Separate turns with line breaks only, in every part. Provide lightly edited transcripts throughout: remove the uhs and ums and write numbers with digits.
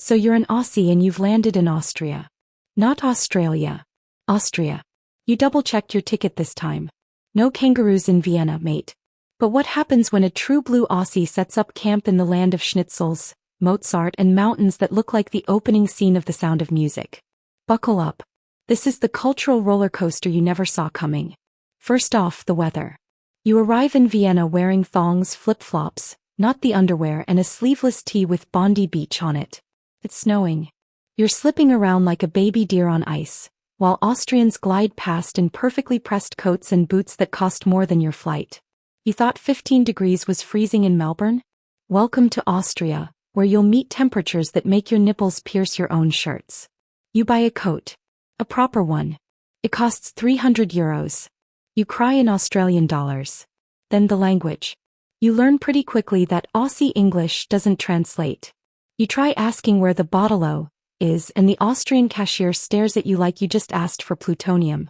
So you're an Aussie and you've landed in Austria. Not Australia. Austria. You double-checked your ticket this time. No kangaroos in Vienna, mate. But what happens when a true blue Aussie sets up camp in the land of schnitzels, Mozart and mountains that look like the opening scene of The Sound of Music? Buckle up. This is the cultural roller coaster you never saw coming. First off, the weather. You arrive in Vienna wearing thongs, flip-flops, not the underwear, and a sleeveless tee with Bondi Beach on it. It's snowing. You're slipping around like a baby deer on ice, while Austrians glide past in perfectly pressed coats and boots that cost more than your flight. You thought 15 degrees was freezing in Melbourne? Welcome to Austria, where you'll meet temperatures that make your nipples pierce your own shirts. You buy a coat. A proper one. It costs €300. You cry in Australian dollars. Then the language. You learn pretty quickly that Aussie English doesn't translate. You try asking where the bottle is, and the Austrian cashier stares at you like you just asked for plutonium.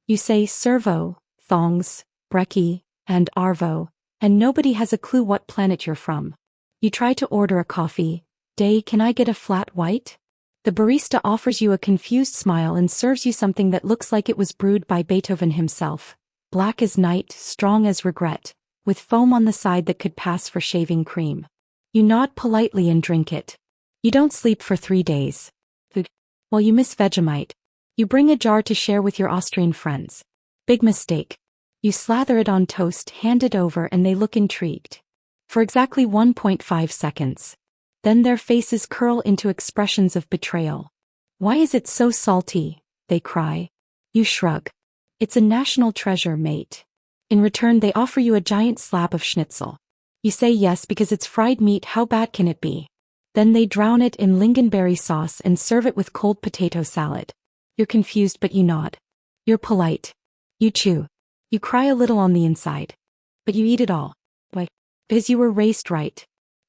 You say servo, thongs, brekkie, and arvo, and nobody has a clue what planet you're from. You try to order a coffee. Day, can I get a flat white? The barista offers you a confused smile and serves you something that looks like it was brewed by Beethoven himself. Black as night, strong as regret, with foam on the side that could pass for shaving cream. You nod politely and drink it. You don't sleep for 3 days. Well, you miss Vegemite. You bring a jar to share with your Austrian friends. Big mistake. You slather it on toast, hand it over, and they look intrigued. For exactly 1.5 seconds. Then their faces curl into expressions of betrayal. Why is it so salty? They cry. You shrug. It's a national treasure, mate. In return, they offer you a giant slab of schnitzel. You say yes because it's fried meat, how bad can it be? Then they drown it in lingonberry sauce and serve it with cold potato salad. You're confused but you nod. You're polite. You chew. You cry a little on the inside. But you eat it all. Why? Because you were raised right.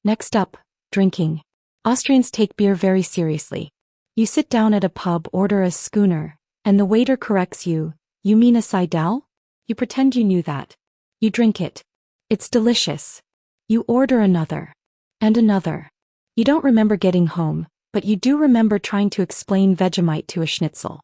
Next up, drinking. Austrians take beer very seriously. You sit down at a pub, order a schooner, and the waiter corrects you. You mean a sidewalk? You pretend you knew that. You drink it. It's delicious. You order another. And another. You don't remember getting home, but you do remember trying to explain Vegemite to a schnitzel.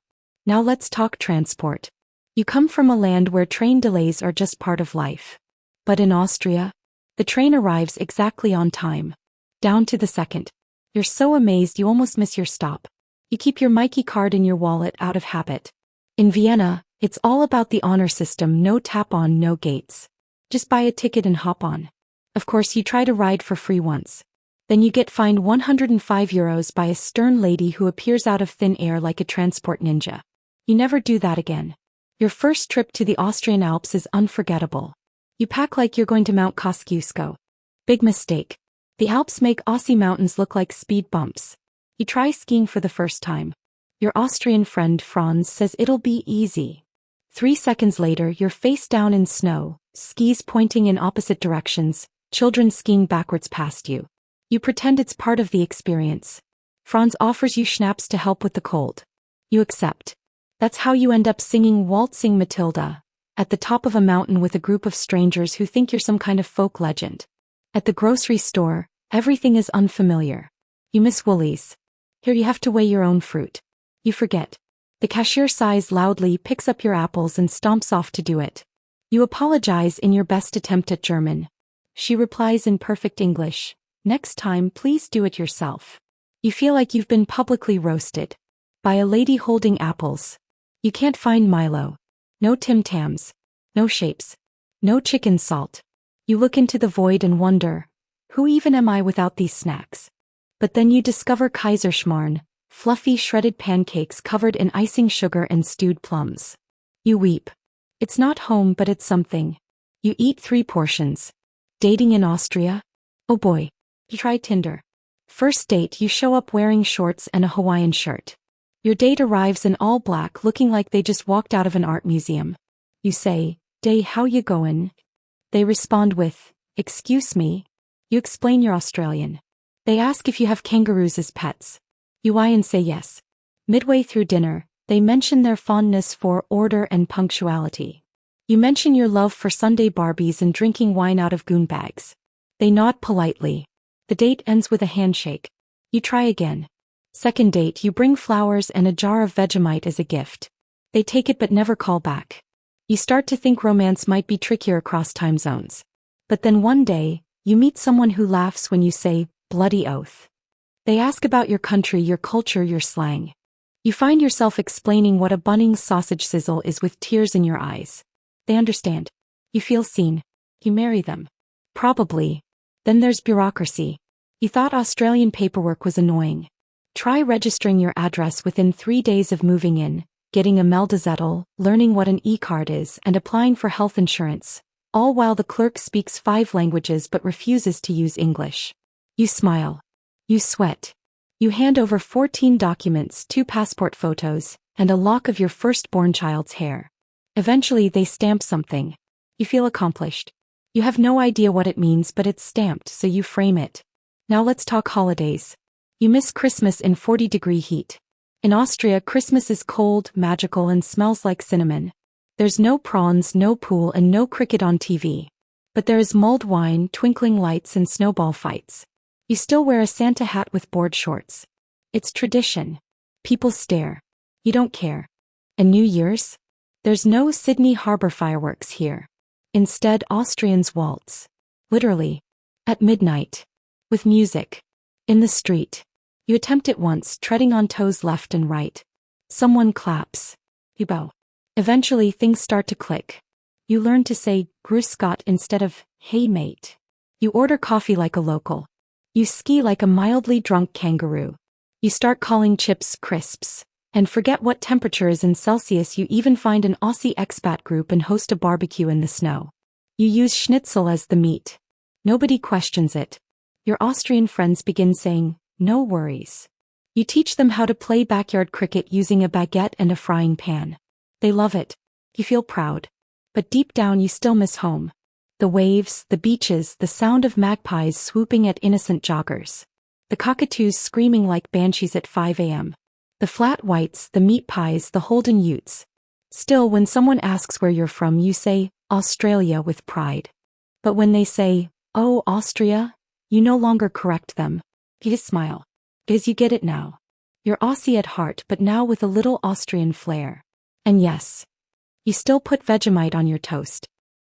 Now let's talk transport. You come from a land where train delays are just part of life. But in Austria, the train arrives exactly on time. Down to the second. You're so amazed you almost miss your stop. You keep your Mikey card in your wallet out of habit. In Vienna, it's all about the honor system, no tap on, no gates. Just buy a ticket and hop on. Of course, you try to ride for free once. Then you get fined €105 by a stern lady who appears out of thin air like a transport ninja. You never do that again. Your first trip to the Austrian Alps is unforgettable. You pack like you're going to Mount Kosciuszko. Big mistake. The Alps make Aussie mountains look like speed bumps. You try skiing for the first time. Your Austrian friend Franz says it'll be easy. 3 seconds later, you're face down in snow, skis pointing in opposite directions, children skiing backwards past you. You pretend it's part of the experience. Franz offers you schnapps to help with the cold. You accept. That's how you end up singing Waltzing Matilda at the top of a mountain with a group of strangers who think you're some kind of folk legend. At the grocery store, everything is unfamiliar. You miss Woolies. Here you have to weigh your own fruit. You forget. The cashier sighs loudly, picks up your apples and stomps off to do it. You apologize in your best attempt at German. She replies in perfect English, "Next time please do it yourself." You feel like you've been publicly roasted by a lady holding apples. You can't find Milo. No Tim Tams. No shapes. No chicken salt. You look into the void and wonder, who even am I without these snacks? But then you discover Kaiserschmarrn, fluffy shredded pancakes covered in icing sugar and stewed plums. You weep. It's not home but it's something. You eat 3 portions. Dating in Austria? Oh boy. You try Tinder. First date, you show up wearing shorts and a Hawaiian shirt. Your date arrives in all black looking like they just walked out of an art museum. You say, "Day, how you goin'?" They respond with, "Excuse me." You explain you're Australian. They ask if you have kangaroos as pets. You lie and say yes. Midway through dinner, they mention their fondness for order and punctuality. You mention your love for Sunday Barbies and drinking wine out of goon bags. They nod politely. The date ends with a handshake. You try again. Second date, you bring flowers and a jar of Vegemite as a gift. They take it but never call back. You start to think romance might be trickier across time zones. But then one day, you meet someone who laughs when you say, bloody oath. They ask about your country, your culture, your slang. You find yourself explaining what a Bunnings sausage sizzle is with tears in your eyes. They understand. You feel seen. You marry them. Probably. Then there's bureaucracy. You thought Australian paperwork was annoying. Try registering your address within 3 days of moving in, getting a meldezettel, learning what an e-card is, and applying for health insurance, all while the clerk speaks 5 languages but refuses to use English. You smile. You sweat. You hand over 14 documents, 2 passport photos, and a lock of your firstborn child's hair. Eventually they stamp something. You feel accomplished. You have no idea what it means, but it's stamped, so you frame it. Now let's talk holidays. You miss Christmas in 40-degree heat. In Austria, Christmas is cold, magical, and smells like cinnamon. There's no prawns, no pool, and no cricket on TV. But there is mulled wine, twinkling lights, and snowball fights. You still wear a Santa hat with board shorts. It's tradition. People stare. You don't care. And New Year's? There's no Sydney Harbour fireworks here. Instead, Austrians waltz. Literally. At midnight. With music. In the street. You attempt it once, treading on toes left and right. Someone claps. You bow. Eventually, things start to click. You learn to say, Grüß Gott instead of, hey mate. You order coffee like a local. You ski like a mildly drunk kangaroo. You start calling chips crisps. And forget what temperature is in Celsius. You even find an Aussie expat group and host a barbecue in the snow. You use schnitzel as the meat. Nobody questions it. Your Austrian friends begin saying, no worries. You teach them how to play backyard cricket using a baguette and a frying pan. They love it. You feel proud. But deep down you still miss home. The waves, the beaches, the sound of magpies swooping at innocent joggers. The cockatoos screaming like banshees at 5 a.m. The flat whites, the meat pies, the Holden Utes. Still, when someone asks where you're from, you say, Australia with pride. But when they say, oh, Austria, you no longer correct them. You just smile. Because you get it now. You're Aussie at heart, but now with a little Austrian flair. And yes, you still put Vegemite on your toast.